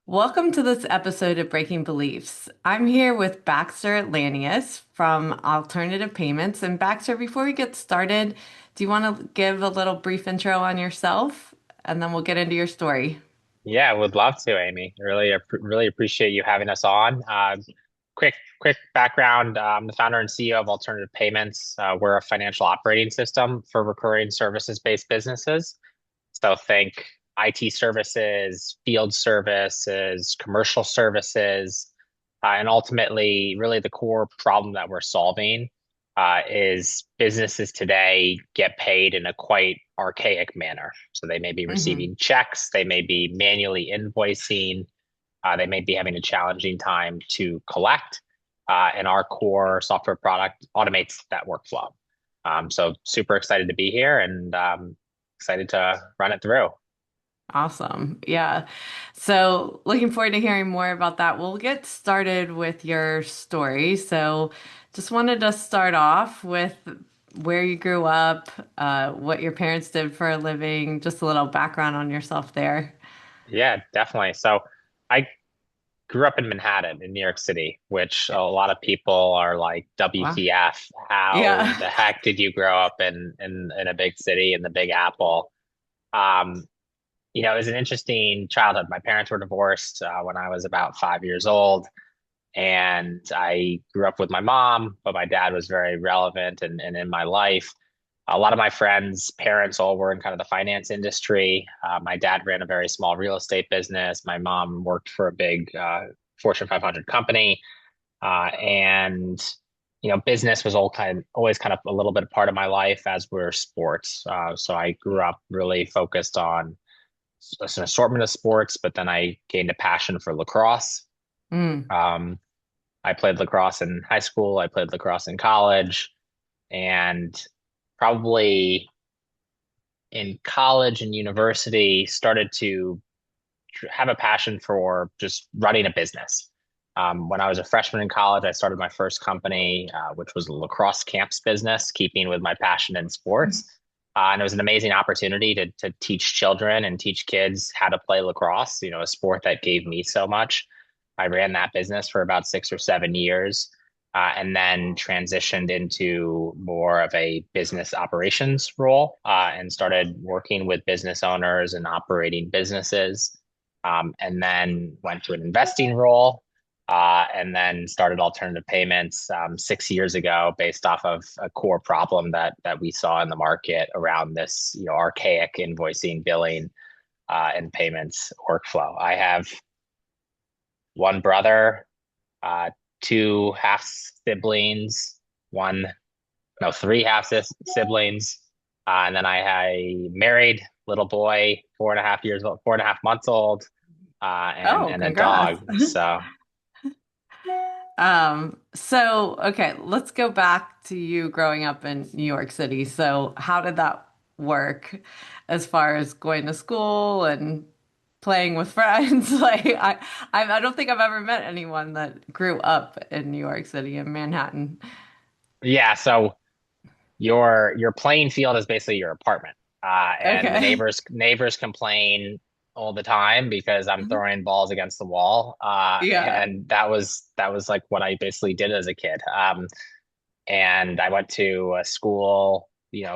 Welcome to this episode of Breaking Beliefs. I'm here with Baxter Lanius from Alternative Payments. And Baxter, before we get started, do you want to give a little brief intro on yourself? And then we'll get into your story. Yeah, would love to, Amy. Really appreciate you having us on. Quick background. I'm the founder and CEO of Alternative Payments. We're a financial operating system for recurring services-based businesses. So think IT services, field services, commercial services, and ultimately, really the core problem that we're solving is businesses today get paid in a quite archaic manner. So they may be Hmm. receiving checks, they may be manually invoicing, they may be having a challenging time to collect, and our core software product automates that workflow. So super excited to be here and excited to run it through. Awesome. Yeah. So looking forward to hearing more about that. We'll get started with your story. So just wanted to start off with where you grew up, what your parents did for a living, just a little background on yourself there. Yeah, definitely. So I grew up in Manhattan in New York City, which a lot of people are like, Wow. WTF, how Yeah. the heck did you grow up in a big city in the Big Apple? Um, it was an interesting childhood. My parents were divorced when I was about 5 years old, and I grew up with my mom, but my dad was very relevant and in my life. A lot of my friends' parents all were in kind of the finance industry. My dad ran a very small real estate business. My mom worked for a big Fortune 500 company, and business was always kind of a little bit a part of my life, as were sports. So I grew up really focused on an assortment of sports, but then I gained a passion for lacrosse. Mm. Um, I played lacrosse in high school. I played lacrosse in college, and probably in college and university started to have a passion for just running a business. When I was a freshman in college, I started my first company, which was a lacrosse camps business, keeping with my passion in sports. And it was an amazing opportunity to teach children and teach kids how to play lacrosse, a sport that gave me so much. I ran that business for about 6 or 7 years, and then transitioned into more of a business operations role, and started working with business owners and operating businesses, and then went to an investing role, and then started alternative payments 6 years ago, based off of a core problem that we saw in the market around this, archaic invoicing, billing, and payments workflow. I have one brother, uh, two half siblings, one no three half siblings, and then I married little boy, 4.5 years old, 4.5 months old, Oh, and a congrats. dog. So So okay, let's go back to you growing up in New York City. So how did that work as far as going to school and playing with friends? I don't think I've ever met anyone that grew up in New York City in Manhattan. yeah, so your playing field is basically your apartment, and the Okay. neighbors complain all the time because I'm throwing balls against the wall, Yeah. and that was like what I basically did as a kid. And I went to a school,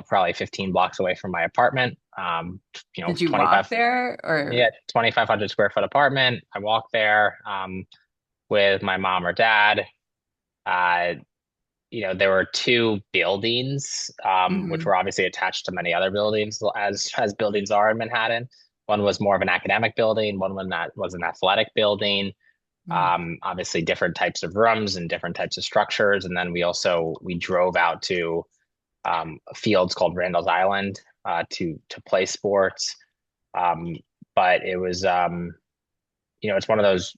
probably 15 blocks away from my apartment. Did you walk 25, there yeah, or 2,500 square foot apartment. I walked there with my mom or dad. Uh, there were two buildings, which Mhm. were obviously attached to many other buildings, as buildings are in Manhattan. One was more of an academic building. One was an athletic building. Mm. Obviously, different types of rooms and different types of structures. And then we drove out to fields called Randall's Island, to play sports. Um, but it was, it's one of those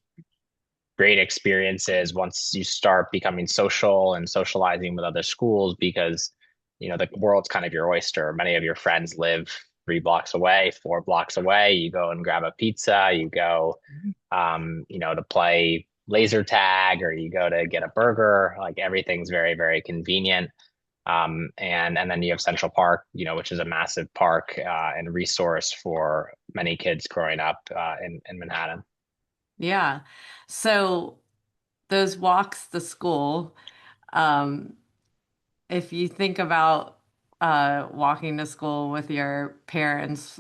great experiences once you start becoming social and socializing with other schools, because the world's kind of your oyster. Many of your friends live 3 blocks away, 4 blocks away. You go and grab a pizza, you go to play laser tag, or you go to get a burger. Like, everything's very, very convenient. And then you have Central Park, which is a massive park, and resource for many kids growing up in Manhattan. Yeah. So those walks to school, um, if you think about walking to school with your parents,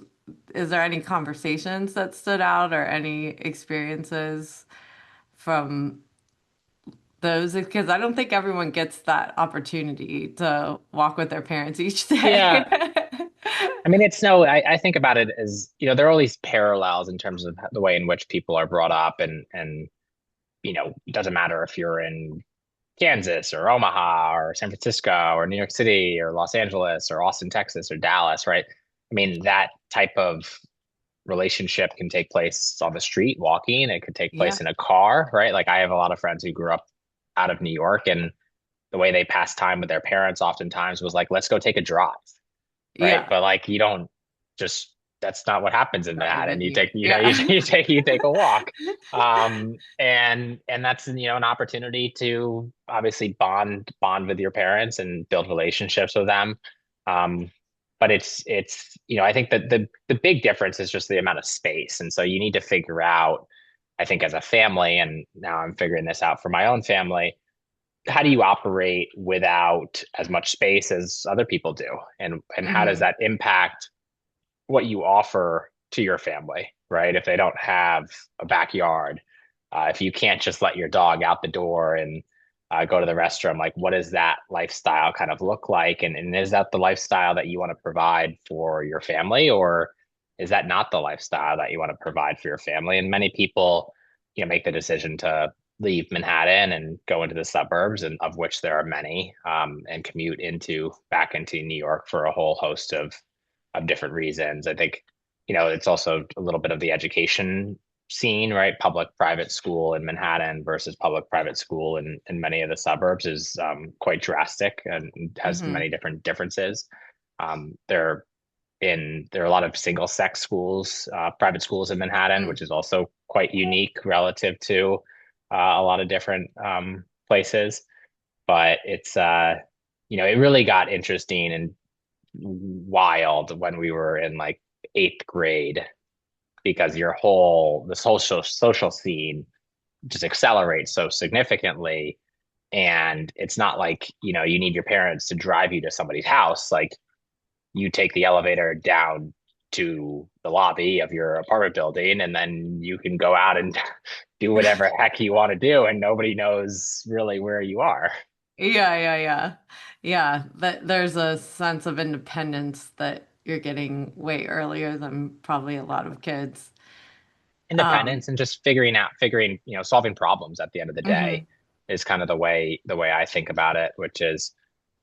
is there any conversations that stood out or any experiences from those? Because I don't think everyone gets that opportunity to walk with their parents each day. Yeah. I mean, it's no, I think about it as, there are all these parallels in terms of the way in which people are brought up and, it doesn't matter if you're in Kansas or Omaha or San Francisco or New York City or Los Angeles or Austin, Texas or Dallas, right? I mean, that type of relationship can take place on the street walking. It could take place Yeah. in a car, right? Like I have a lot of friends who grew up out of New York, and the way they passed time with their parents oftentimes was like, let's go take a drive, right? Yeah. But like you don't just that's not what happens in Drive Manhattan. in You New York. take, Yeah. you take a walk. And that's an opportunity to obviously bond with your parents and build relationships with them. Um, but I think that the big difference is just the amount of space. And so you need to figure out, I think as a family, and now I'm figuring this out for my own family, how do you operate without as much space as other people do, and how does Hmm. that impact what you offer to your family, right? If they don't have a backyard, if you can't just let your dog out the door and go to the restroom, like what does that lifestyle kind of look like? And is that the lifestyle that you want to provide for your family, or is that not the lifestyle that you want to provide for your family? And many people, make the decision to leave Manhattan and go into the suburbs, and of which there are many, and commute back into New York for a whole host of different reasons. I think, it's also a little bit of the education scene, right? Public private school in Manhattan versus public private school in many of the suburbs is quite drastic and has Hmm. many different differences. Um, there there are a lot of single sex schools, private schools in Manhattan, which is also quite unique relative to a lot of different places. But it really got interesting and wild when we were in like eighth grade, because this whole social scene just accelerates so significantly. And it's not like, you need your parents to drive you to somebody's house. Like you take the elevator down to the lobby of your apartment building, and then you can go out and do whatever heck you want to do, and nobody knows really where you are. Yeah, yeah, yeah. Yeah, that there's a sense of independence that you're getting way earlier than probably a lot of kids. Um, Independence and just figuring, solving problems at the end of the day mhm, is kind of the way I think about it, which is,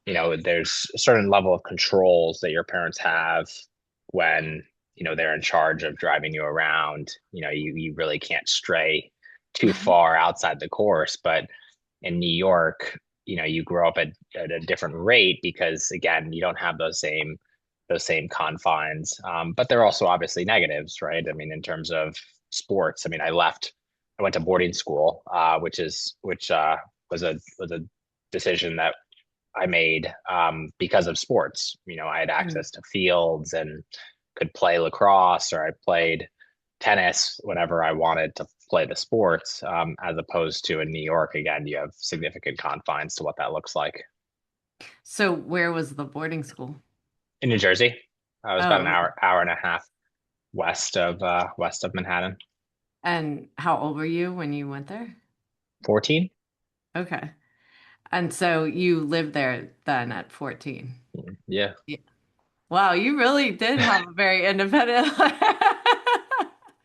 there's a certain level of controls that your parents have when, they're in charge of driving you around. You really can't stray too far outside the course. But in New York, you grow up at a different rate because again, you don't have those same confines. But there are also obviously negatives, right? I mean, in terms of sports, I mean, I went to boarding school, which was a decision that I made because of sports. I had mhm. access to fields and could play lacrosse, or I played tennis whenever I wanted to play the sports, as opposed to in New York. Again, you have significant confines to what that looks like. So where was the boarding school? In New Jersey, I was about an Oh, okay. hour and a half west of Manhattan. And how old were you when you went there? 14. Okay. And so you lived there then at 14. Yeah. Yeah. Wow, you really did have a very independent life.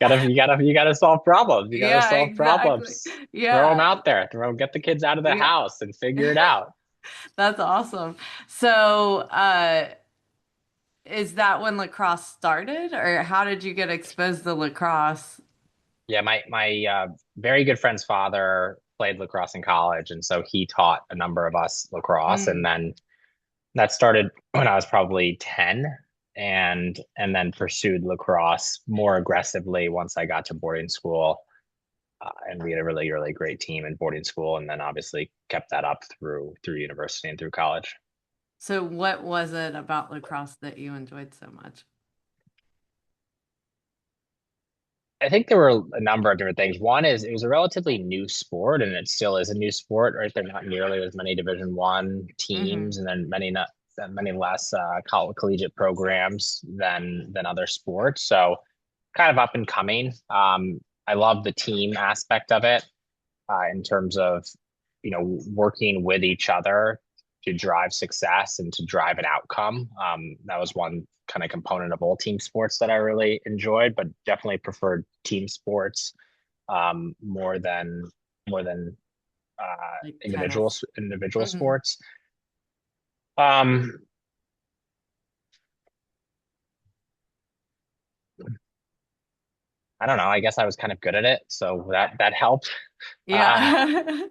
You gotta solve problems. You gotta Yeah, solve exactly. problems. Throw them Yeah. out there. Get the kids out of the Yeah. house and figure it out. That's awesome. So, is that when lacrosse started, or how did you get exposed to lacrosse? Yeah, my very good friend's father played lacrosse in college, and so he taught a number of us lacrosse, and Mm. then that started when I was probably 10, and then pursued lacrosse more aggressively once I got to boarding school. And we had a really, really great team in boarding school, and then obviously kept that up through university and through college. So, what was it about lacrosse that you enjoyed so much? I think there were a number of different things. One is it was a relatively new sport, and it still is a new sport, right? There are not nearly as many Division One Hmm. teams, and then many less collegiate programs than other sports. So kind of up and coming. I love the team aspect of it in terms of working with each other to drive success and to drive an outcome. That was one kind of component of all team sports that I really enjoyed, but definitely preferred team sports more than more than Like tennis. individual Hmm. sports. Um, I don't know. I guess I was kind of good at it, so that helped. Uh, Yeah.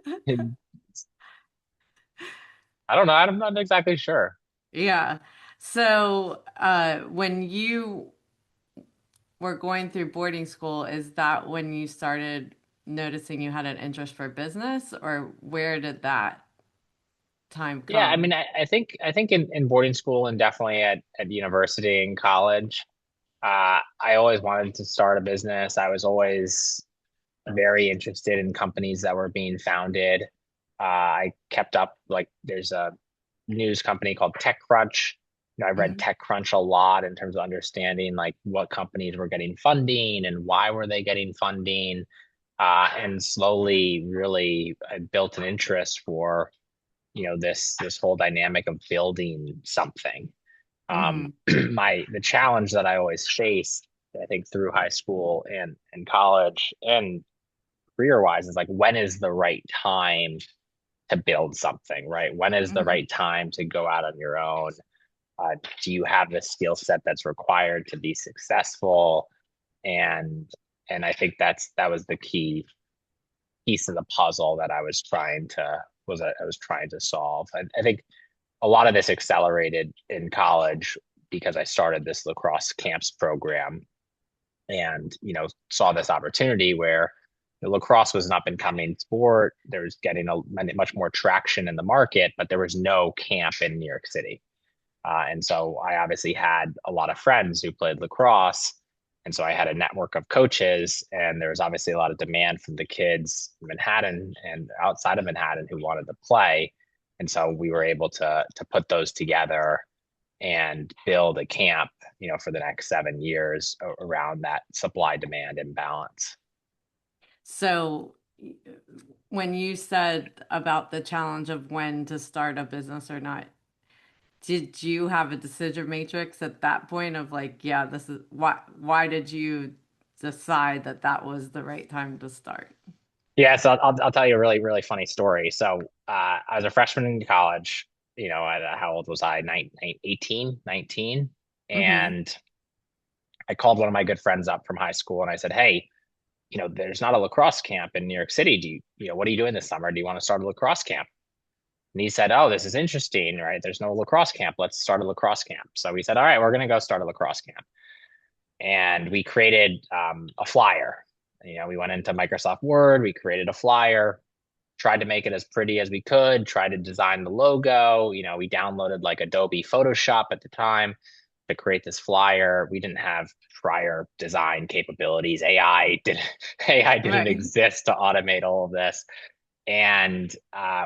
I don't know. I'm not exactly sure. Yeah. So, when you were going through boarding school, is that when you started noticing you had an interest for business, or where did that time Yeah, I come? mean, I think in boarding school and definitely at university and college, I always wanted to start a business. I was always very interested in companies that were being founded. I kept up, like, there's a news company called TechCrunch. I read Hmm. TechCrunch a lot in terms of understanding like what companies were getting funding and why were they getting funding. And slowly really I built an interest for, this whole dynamic of building something. Hmm. The challenge that I always faced, I think through high school and college and career wise is like when is the right time to build something, right? When is the Hmm. right time to go out on your own? Do you have the skill set that's required to be successful? And and I think that was the key piece of the puzzle that I was trying to solve. I think a lot of this accelerated in college because I started this lacrosse camps program and saw this opportunity where the lacrosse was an up and coming sport. There was getting much more traction in the market, but there was no camp in New York City. And so I obviously had a lot of friends who played lacrosse. And so I had a network of coaches, and there was obviously a lot of demand from the kids in Manhattan and outside of Manhattan who wanted to play. And so we were able to put those together and build a camp, for the next 7 years around that supply demand imbalance. So, when you said about the challenge of when to start a business or not, did you have a decision matrix at that point of like, yeah, this is why did you decide that that was the right time to start? Yeah, so I'll tell you a really, really funny story. So I was a freshman in college, how old was I? 18, 19. Hmm. And I called one of my good friends up from high school and I said, hey, there's not a lacrosse camp in New York City. What are you doing this summer? Do you want to start a lacrosse camp? And he said, oh, this is interesting, right? There's no lacrosse camp. Let's start a lacrosse camp. So we said, all right, we're going to go start a lacrosse camp. And we created a flyer. We went into Microsoft Word, we created a flyer, tried to make it as pretty as we could, tried to design the logo. We downloaded like Adobe Photoshop at the time to create this flyer. We didn't have prior design capabilities. AI didn't Right. exist to automate all of this. And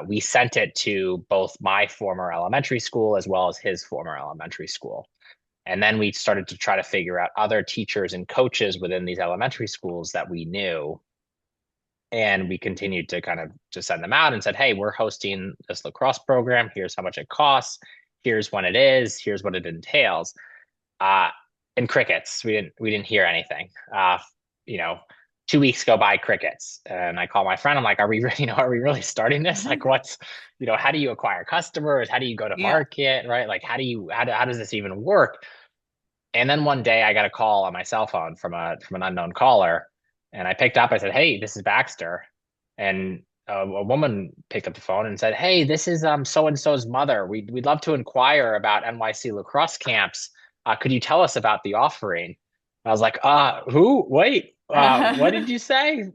we sent it to both my former elementary school as well as his former elementary school. And then we started to try to figure out other teachers and coaches within these elementary schools that we knew. And we continued to kind of just send them out and said, hey, we're hosting this lacrosse program. Here's how much it costs. Here's when it is. Here's what it entails. Uh, and crickets, we didn't hear anything. You know, 2 weeks go by, crickets. And I call my friend. I'm like, are we really starting this? Like, how do you acquire customers? How do you go to Yeah. market? Right? Like, how does this even work? And then one day I got a call on my cell phone from an unknown caller, and I picked up. I said, "Hey, this is Baxter," and a woman picked up the phone and said, "Hey, this is so and so's mother. We'd love to inquire about NYC lacrosse camps. Could you tell us about the offering?" I was like, who? Wait, what did you say?"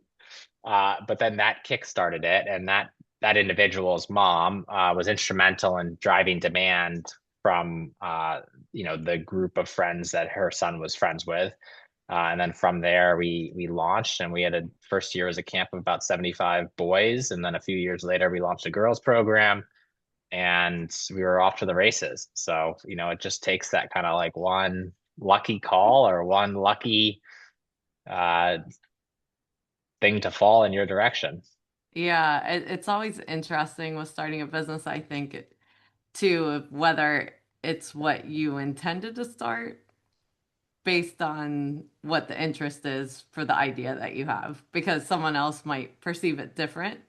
But then that kickstarted it, and that individual's mom was instrumental in driving demand from the group of friends that her son was friends with. And then from there, we launched, and we had a first year as a camp of about 75 boys. And then a few years later, we launched a girls program, and we were off to the races. So, it just takes that kind of like one lucky call or one lucky uh, thing to fall in your direction. Yeah, it's always interesting with starting a business, I think, too, of whether it's what you intended to start based on what the interest is for the idea that you have, because someone else might perceive it different.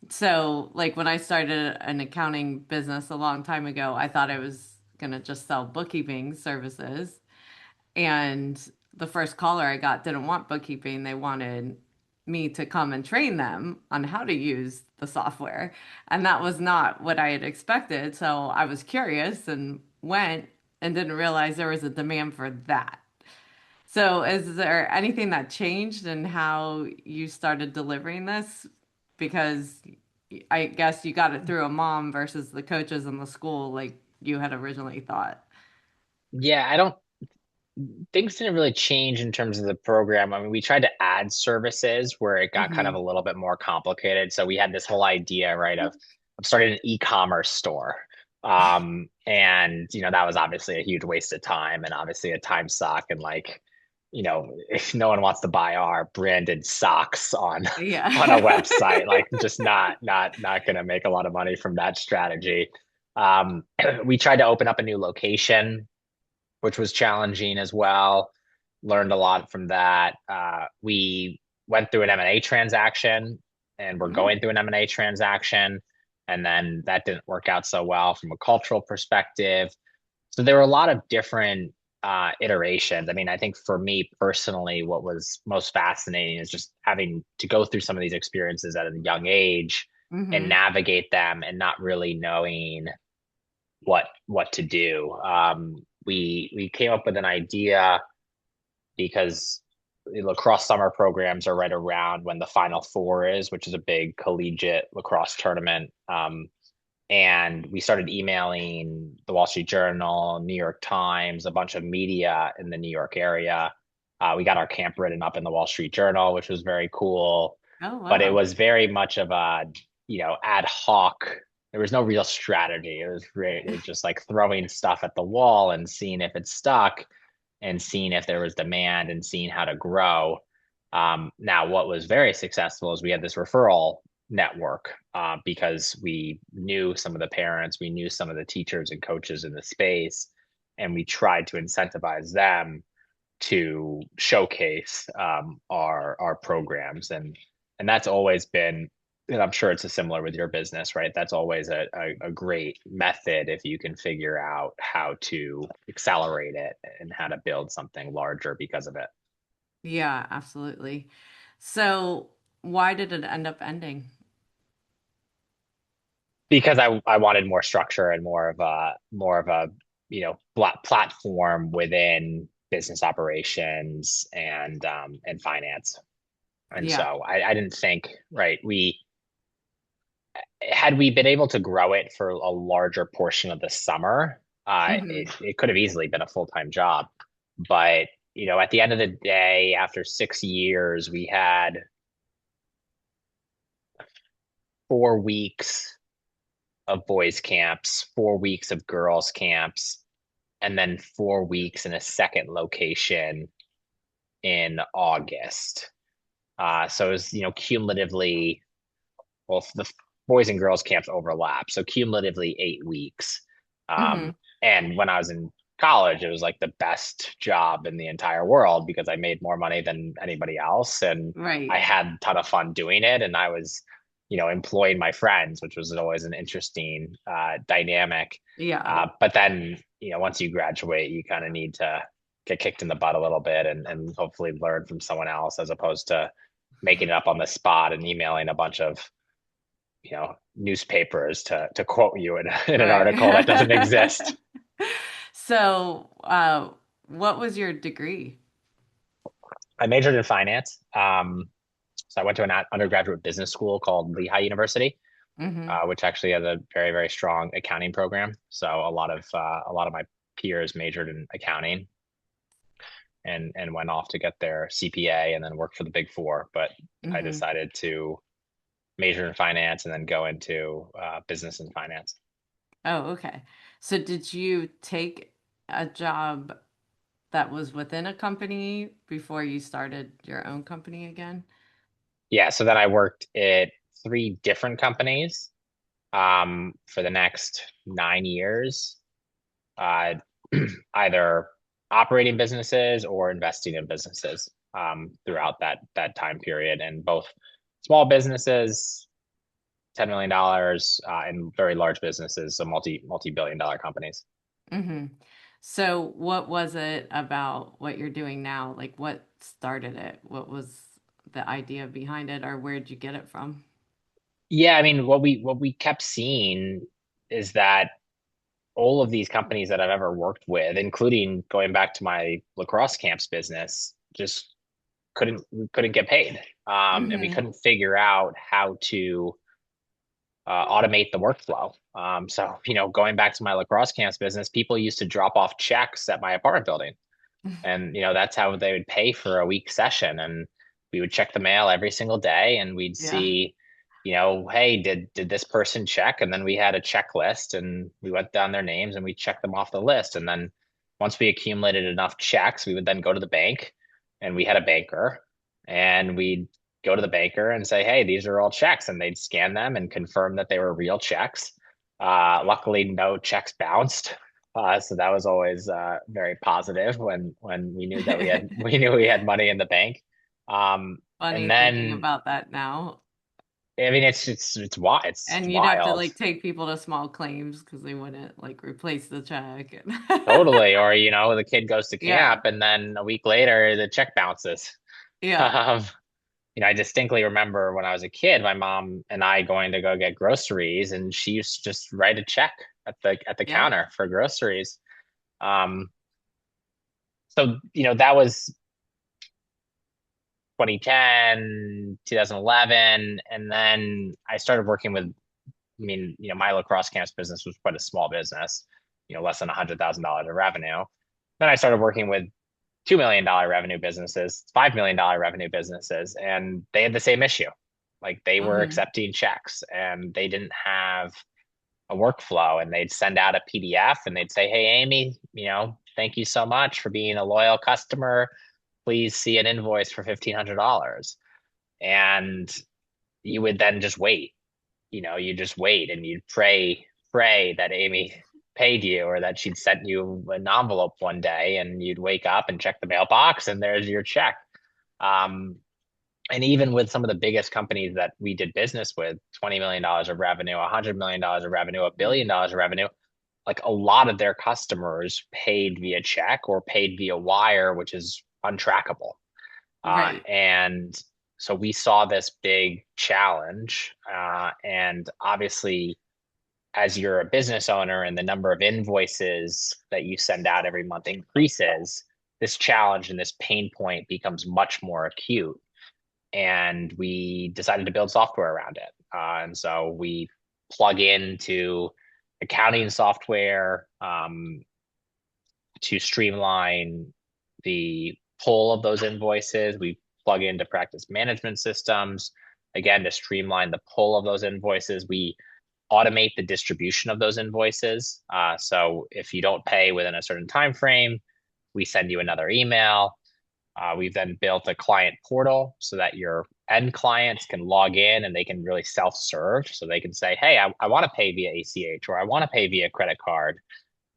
So, like when I started an accounting business a long time ago, I thought I was going to just sell bookkeeping services. And the first caller I got didn't want bookkeeping. They wanted me to come and train them on how to use the software. And that was not what I had expected. So I was curious and went and didn't realize there was a demand for that. So is there anything that changed in how you started delivering this? Because I guess you got it through a mom versus the coaches in the school like you had originally thought. Yeah, I don't things didn't really change in terms of the program. I mean, we tried to add services where it got kind of Hmm. a little bit more complicated. So we had this whole idea, right, of starting an e-commerce store. And that was obviously a huge waste of time and obviously a time suck. And like, if no one wants to buy our branded socks on on a Yeah. website, like just not gonna make a lot of money from that strategy. We tried to open up a new location, which was challenging as well. Learned a lot from that. We went through an M&A transaction, and we're Mm, going through an M&A transaction, and then that didn't work out so well from a cultural perspective. So there were a lot of different iterations. I mean, I think for me personally, what was most fascinating is just having to go through some of these experiences at a young age and hmm. navigate them and not really knowing what to do. We came up with an idea because the lacrosse summer programs are right around when the Final Four is, which is a big collegiate lacrosse tournament. And we started emailing the Wall Street Journal, New York Times, a bunch of media in the New York area. We got our camp written up in the Wall Street Journal, which was very cool. Oh, But it wow. was very much of a, ad hoc. There was no real strategy. It was just like throwing stuff at the wall and seeing if it stuck and seeing if there was demand and seeing how to grow. Now, what was very successful is we had this referral network because we knew some of the parents, we knew some of the teachers and coaches in the space, and we tried to incentivize them to showcase our programs, and that's always been. And I'm sure it's a similar with your business, right? That's always a great method if you can figure out how to accelerate it and how to build something larger because of it. Yeah, absolutely. So, why did it end up ending? Because I wanted more structure and more of a platform within business operations and finance. And Yeah. so I didn't think, right, we had we been able to grow it for a larger portion of the summer, Hmm. it could have easily been a full-time job. But at the end of the day, after 6 years, we had 4 weeks of boys camps, 4 weeks of girls camps, and then 4 weeks in a second location in August. So it was, cumulatively, well, the boys and girls camps overlap. So cumulatively 8 weeks. Hmm. Um, and when I was in college, it was like the best job in the entire world because I made more money than anybody else. And I Right. had a ton of fun doing it. And I was, employing my friends, which was always an interesting dynamic. Yeah. But then, once you graduate, you kind of need to get kicked in the butt a little bit and hopefully learn from someone else as opposed to making it up on the spot and emailing a bunch of newspapers to quote you in an article that doesn't Right. exist. So, what was your degree? I majored in finance. So I went to an undergraduate business school called Lehigh University, Hmm. which actually has a very, very strong accounting program. So a lot of my peers majored in accounting. and went off to get their CPA and then work for the Big Four. But I Hmm. decided to major in finance and then go into business and finance. Oh, okay. So did you take a job that was within a company before you started your own company again? Yeah, so then I worked at three different companies for the next 9 years, uh, either operating businesses or investing in businesses throughout that time period, and both small businesses, $10 million, and very large businesses, so multi-billion dollar companies. Hmm. So what was it about what you're doing now? Like what started it? What was the idea behind it, or where'd you get it from? Yeah, I mean, what we kept seeing is that all of these companies that I've ever worked with, including going back to my lacrosse camps business, just couldn't get paid, and we Hmm. couldn't figure out how to automate the workflow. So going back to my lacrosse camps business, people used to drop off checks at my apartment building, and that's how they would pay for a week session. And we would check the mail every single day, and we'd Yeah. see, hey, did this person check? And then we had a checklist, and we went down their names and we checked them off the list. And then once we accumulated enough checks, we would then go to the bank, and we had a banker, and we'd go to the banker and say, hey, these are all checks, and they'd scan them and confirm that they were real checks. Luckily, no checks bounced. So that was always very positive when we knew we had money in the bank. And Funny thinking then about that now. I mean it's And you'd have to wild, like take people to small claims because they wouldn't like replace the check. totally. Or the kid goes to Yeah. camp and then a week later the check bounces. Yeah. Um, I distinctly remember when I was a kid, my mom and I going to go get groceries, and she used to just write a check at the Yeah. counter for groceries. Um, so that was 2010, 2011, and then I started working with, I mean, my lacrosse camps business was quite a small business, less than $100,000 of revenue. Then I started working with $2 million revenue businesses, $5 million revenue businesses, and they had the same issue. Like they were Hmm. accepting checks and they didn't have a workflow, and they'd send out a PDF and they'd say, hey, Amy, thank you so much for being a loyal customer. Please see an invoice for $1,500. And you would then just wait. You just wait and you'd pray that Amy paid you, or that she'd sent you an envelope one day, and you'd wake up and check the mailbox and there's your check. Um, and even with some of the biggest companies that we did business with, $20 million of revenue, $100 million of revenue, $1 billion of revenue, like a lot of their customers paid via check or paid via wire, which is untrackable. Right. And so we saw this big challenge. And obviously, as you're a business owner and the number of invoices that you send out every month increases, this challenge and this pain point becomes much more acute. And we decided to build software around it. And so we plug into accounting software to streamline the pull of those invoices. We plug into practice management systems, again, to streamline the pull of those invoices. We automate the distribution of those invoices. So if you don't pay within a certain time frame, we send you another email. We've then built a client portal so that your end clients can log in and they can really self-serve. So they can say, hey, I want to pay via ACH, or I want to pay via credit card.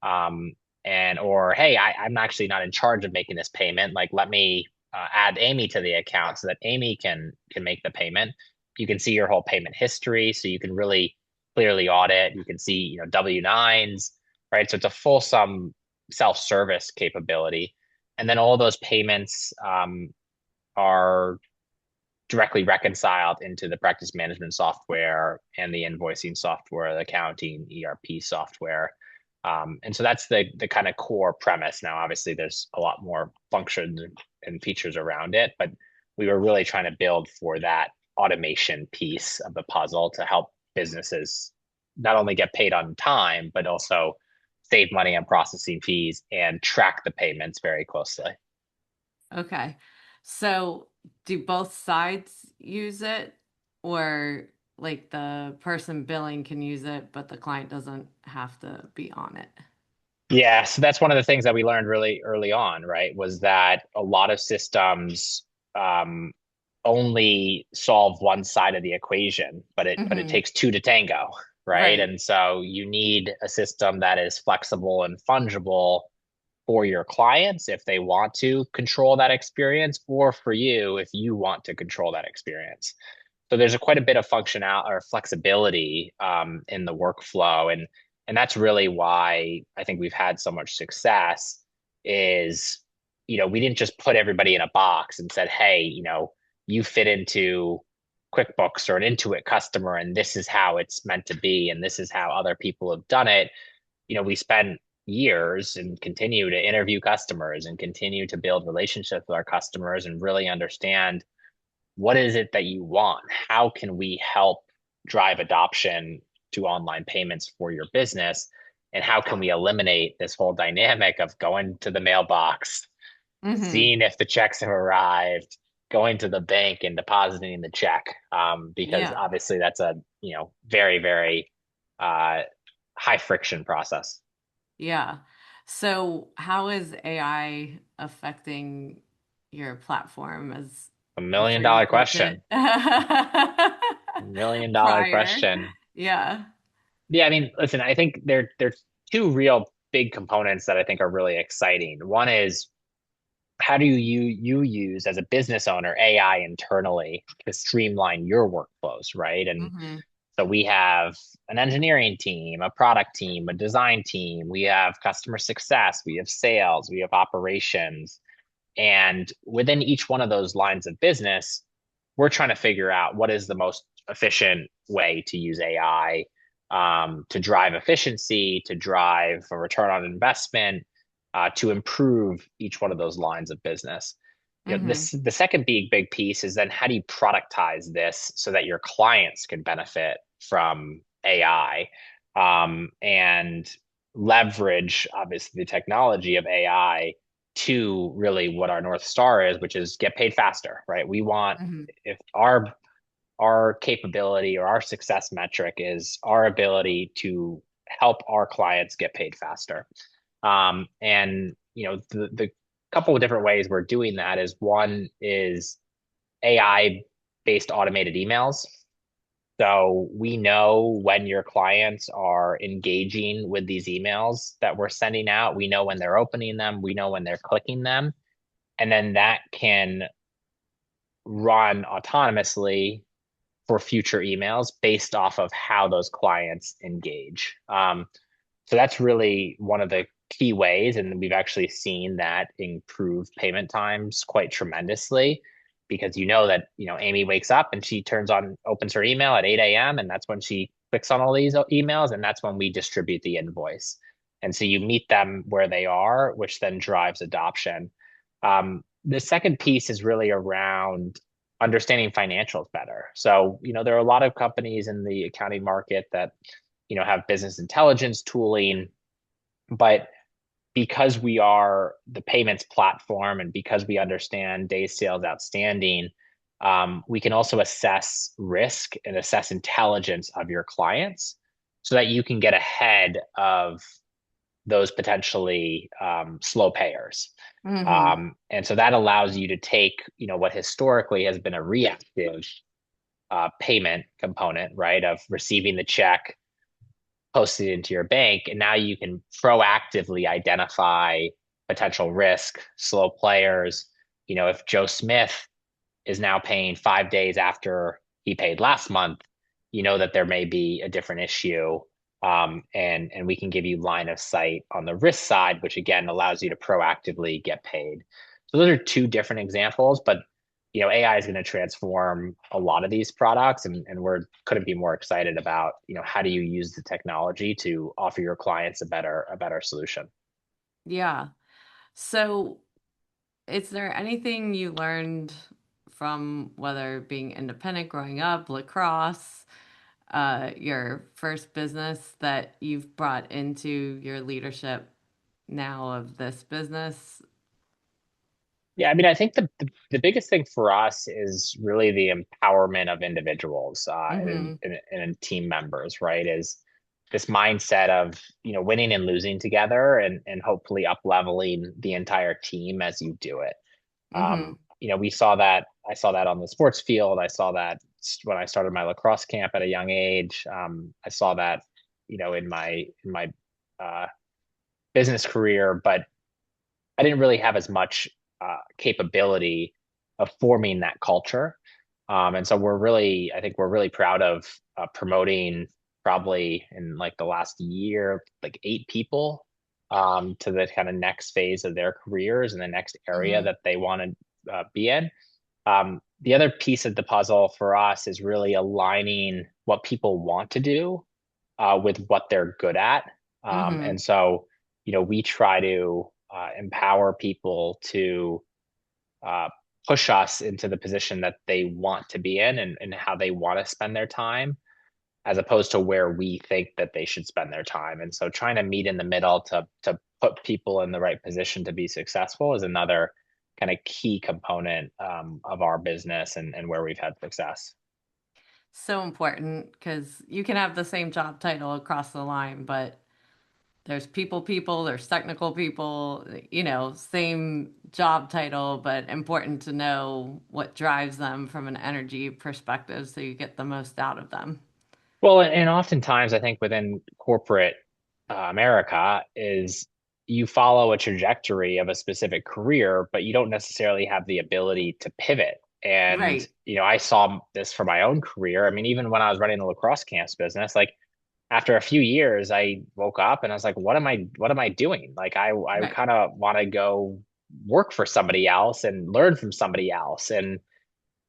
Um, or hey, I'm actually not in charge of making this payment. Like, let me add Amy to the account so that Amy can make the payment. You can see your whole payment history, so you can really clearly audit. You can see W-9s, right? So it's a fulsome self-service capability, and then all those payments are directly reconciled into the practice management software and the invoicing software, the accounting ERP software. And so that's the kind of core premise. Now, obviously, there's a lot more functions and features around it, but we were really trying to build for that automation piece of the puzzle to help businesses not only get paid on time, but also save money on processing fees and track the payments very closely. Okay. So do both sides use it, or like the person billing can use it, but the client doesn't have to be on it? Yeah, so that's one of the things that we learned really early on, right? Was that a lot of systems um, only solve one side of the equation, but it Hmm. takes two to tango, right? Right. And so you need a system that is flexible and fungible for your clients if they want to control that experience, or for you if you want to control that experience. So there's quite a bit of functional or flexibility in the workflow, and that's really why I think we've had so much success. Is we didn't just put everybody in a box and said, hey, you fit into QuickBooks or an Intuit customer, and this is how it's meant to be, and this is how other people have done it. We spent years and continue to interview customers and continue to build relationships with our customers and really understand what is it that you want? How can we help drive adoption to online payments for your business? And how can we eliminate this whole dynamic of going to the mailbox, Hmm. seeing if the checks have arrived, going to the bank and depositing the check? Because Yeah. obviously that's a very, very uh, high friction process. Yeah. So how is AI affecting your platform, as A I'm million sure you dollar built it question. Million dollar prior? question. Yeah. Yeah, I mean, listen, I think there's two real big components that I think are really exciting. One is how do you use as a business owner AI internally to streamline your workflows, right? And Hmm. so we have an engineering team, a product team, a design team, we have customer success, we have sales, we have operations. And within each one of those lines of business, we're trying to figure out what is the most efficient way to use AI to drive efficiency, to drive a return on investment, to improve each one of those lines of business. Hmm. The second big piece is then how do you productize this so that your clients can benefit from AI and leverage, obviously, the technology of AI to really what our North Star is, which is get paid faster, right? We want Hmm. if our capability or our success metric is our ability to help our clients get paid faster. And the couple of different ways we're doing that is one is AI based automated emails. So we know when your clients are engaging with these emails that we're sending out. We know when they're opening them. We know when they're clicking them. And then that can run autonomously for future emails based off of how those clients engage. So that's really one of the key ways, and we've actually seen that improve payment times quite tremendously because that Amy wakes up and she opens her email at 8 a.m. and that's when she clicks on all these emails and that's when we distribute the invoice. And so you meet them where they are, which then drives adoption. The second piece is really around understanding financials better. So, there are a lot of companies in the accounting market that, have business intelligence tooling, but because we are the payments platform and because we understand days sales outstanding, we can also assess risk and assess intelligence of your clients so that you can get ahead of those potentially slow payers. Hmm. And so that allows you to take, what historically has been a reactive payment component, right, of receiving the check, posted into your bank, and now you can proactively identify potential risk, slow players. If Joe Smith is now paying 5 days after he paid last month, you know that there may be a different issue. And we can give you line of sight on the risk side, which again allows you to proactively get paid. So those are two different examples, but AI is going to transform a lot of these products, and we're couldn't be more excited about how do you use the technology to offer your clients a better solution. Yeah. So is there anything you learned from whether being independent growing up, lacrosse, your first business that you've brought into your leadership now of this business? Yeah, I mean, I think the biggest thing for us is really the empowerment of individuals Hmm. and team members, right? Is this mindset of, winning and losing together and hopefully up leveling the entire team as you do it. Hmm. We saw that. I saw that on the sports field. I saw that when I started my lacrosse camp at a young age. I saw that, in my uh, business career, but I didn't really have as much capability of forming that culture. And so I think we're really proud of promoting probably in like the last year, like 8 people to the kind of next phase of their careers and the next area Hmm. that they want to be in. The other piece of the puzzle for us is really aligning what people want to do with what they're good at. And Hmm. so, we try to empower people to uh, push us into the position that they want to be in and how they want to spend their time, as opposed to where we think that they should spend their time. And so, trying to meet in the middle to put people in the right position to be successful is another kind of key component of our business and where we've had success. So important because you can have the same job title across the line, but there's people, there's technical people, same job title, but important to know what drives them from an energy perspective so you get the most out of them. Well, and oftentimes I think within corporate America is you follow a trajectory of a specific career, but you don't necessarily have the ability to pivot. And, Right, I saw this for my own career. I mean, even when I was running the lacrosse camps business, like after a few years, I woke up and I was like, what am I doing? Like I right. kind of want to go work for somebody else and learn from somebody else. And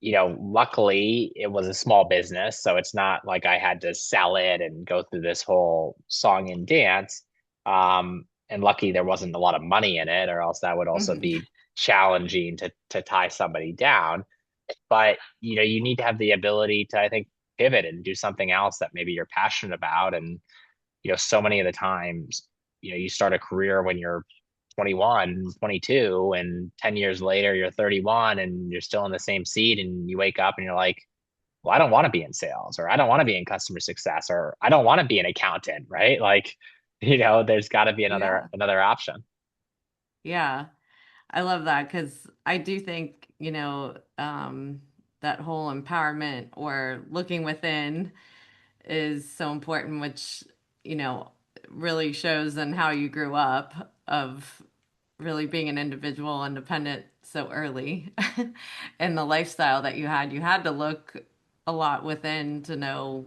luckily it was a small business, so it's not like I had to sell it and go through this whole song and dance. And lucky there wasn't a lot of money in it, or else that would also Hmm. be challenging to tie somebody down. But you need to have the ability to, I think, pivot and do something else that maybe you're passionate about. And so many of the times, you start a career when you're 21, 22, and 10 years later, you're 31 and you're still in the same seat. And you wake up and you're like, well, I don't want to be in sales, or I don't want to be in customer success, or I don't want to be an accountant, right? Like, there's got to be another Yeah, another option. yeah. I love that because I do think, that whole empowerment or looking within is so important, which, you know, really shows in how you grew up of really being an individual independent so early and the lifestyle that you had. You had to look a lot within to know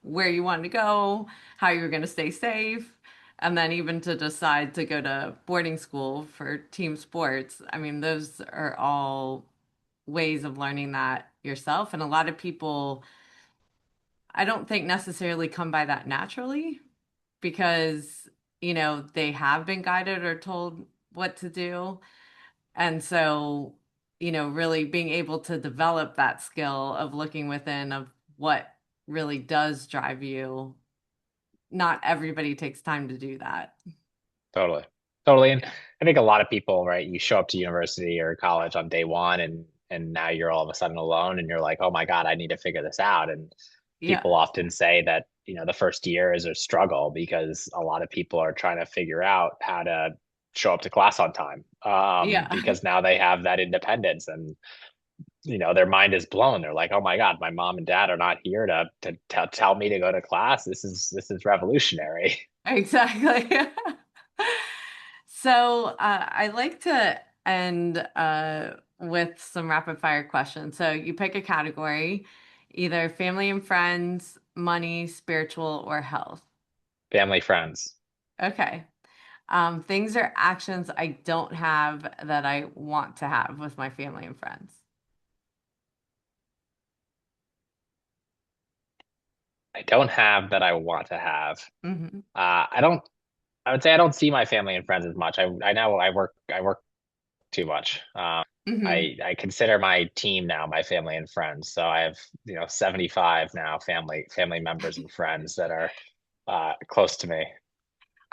where you wanted to go, how you were going to stay safe, and then even to decide to go to boarding school for team sports. I mean, those are all ways of learning that yourself. And a lot of people, I don't think necessarily come by that naturally because, they have been guided or told what to do. And so, really being able to develop that skill of looking within of what really does drive you. Not everybody takes time to do that. Totally. Totally. And Yeah. I think a lot of people, right, you show up to university or college on day one and now you're all of a sudden alone and you're like, oh my God, I need to figure this out. And Yeah. people often say that, the first year is a struggle because a lot of people are trying to figure out how to show up to class on time. Yeah. Because now they have that independence and their mind is blown. They're like, oh my God, my mom and dad are not here to tell me to go to class. This is revolutionary. Exactly. So I like to end with some rapid fire questions. So you pick a category, either family and friends, money, spiritual, or health. Family, friends. Okay. Things or actions I don't have that I want to have with my family and friends. I don't have that I want to have. Hmm. I don't. I would say I don't see my family and friends as much. I know I work too much. Hmm. I consider my team now my family and friends. So I have 75 now family members and friends that are close to me.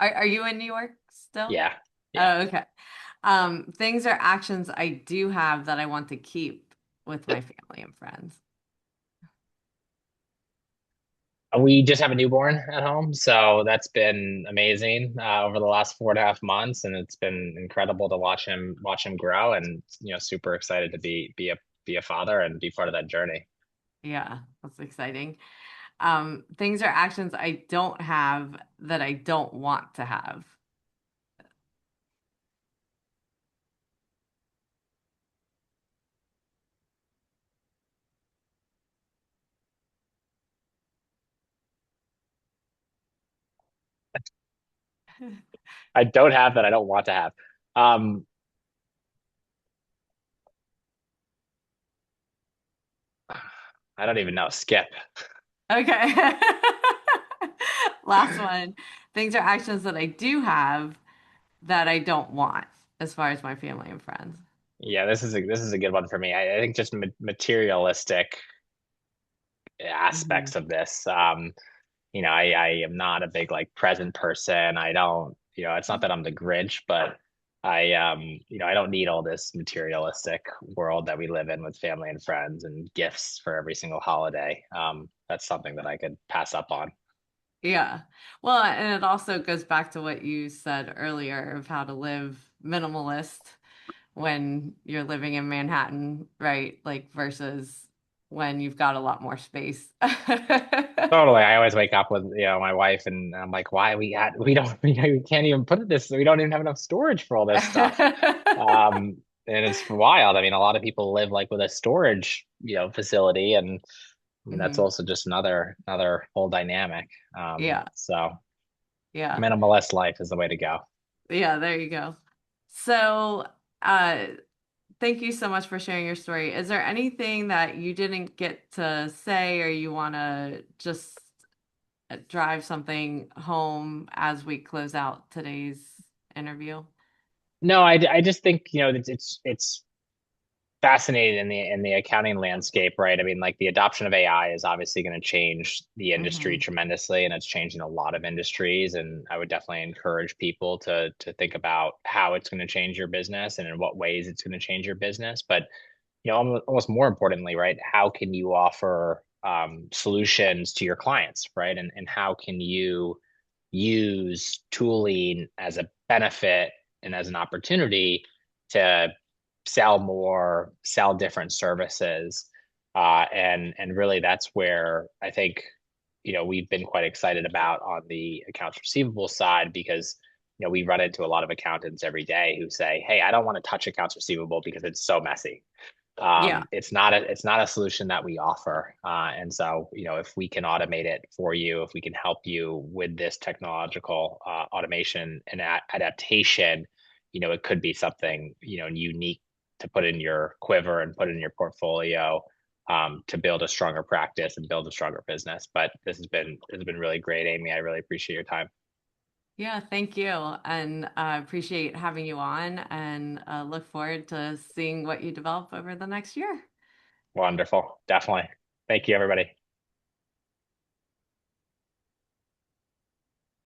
Are you in New York still? Yeah, yeah. Oh, okay. Things or actions I do have that I want to keep with my family and friends. We just have a newborn at home, so that's been amazing over the last 4.5 months, and it's been incredible to watch him grow, and super excited to be a father and be part of that journey. Yeah, that's exciting. Things or actions I don't have that I don't want to have. I don't have that I don't want to have. Um, I don't even know. Skip. Okay. Last one. Things or actions that I do have that I don't want as far as my family and friends. Yeah, this is a good one for me. I think just materialistic Hmm. aspects of this. I am not a big like present person. I don't, it's not that I'm the Grinch, but I don't need all this materialistic world that we live in with family and friends and gifts for every single holiday. That's something that I could pass up on. Yeah. Well, and it also goes back to what you said earlier of how to live minimalist when you're living in Manhattan, right? Like versus when you've got a lot more space. Totally. I always wake up with, my wife and I'm like, why we don't, we can't even put this, we don't even have enough storage for all this stuff. Um, and it's wild. I mean, a lot of people live like with a storage, facility, and I mean, that's Hmm. also just another whole dynamic. Yeah. So Yeah. minimalist life is the way to go. Yeah, there you go. So, uh, thank you so much for sharing your story. Is there anything that you didn't get to say or you want to just drive something home as we close out today's interview? No, I just think, it's fascinated in the accounting landscape, right? I mean, like the adoption of AI is obviously going to change the industry Hmm. tremendously, and it's changing a lot of industries. And I would definitely encourage people to think about how it's going to change your business and in what ways it's going to change your business. But almost more importantly, right? How can you offer solutions to your clients, right? And how can you use tooling as a benefit and as an opportunity to sell more, sell different services. And really that's where I think, we've been quite excited about on the accounts receivable side because, we run into a lot of accountants every day who say, hey, I don't want to touch accounts receivable because it's so messy. Yeah. It's not a solution that we offer. And so, if we can automate it for you, if we can help you with this technological automation and adaptation, it could be something, unique to put in your quiver and put in your portfolio to build a stronger practice and build a stronger business. But this has been really great, Amy. I really appreciate your time. Yeah, thank you. And I appreciate having you on and look forward to seeing what you develop over the next year. Wonderful. Definitely. Thank you, everybody.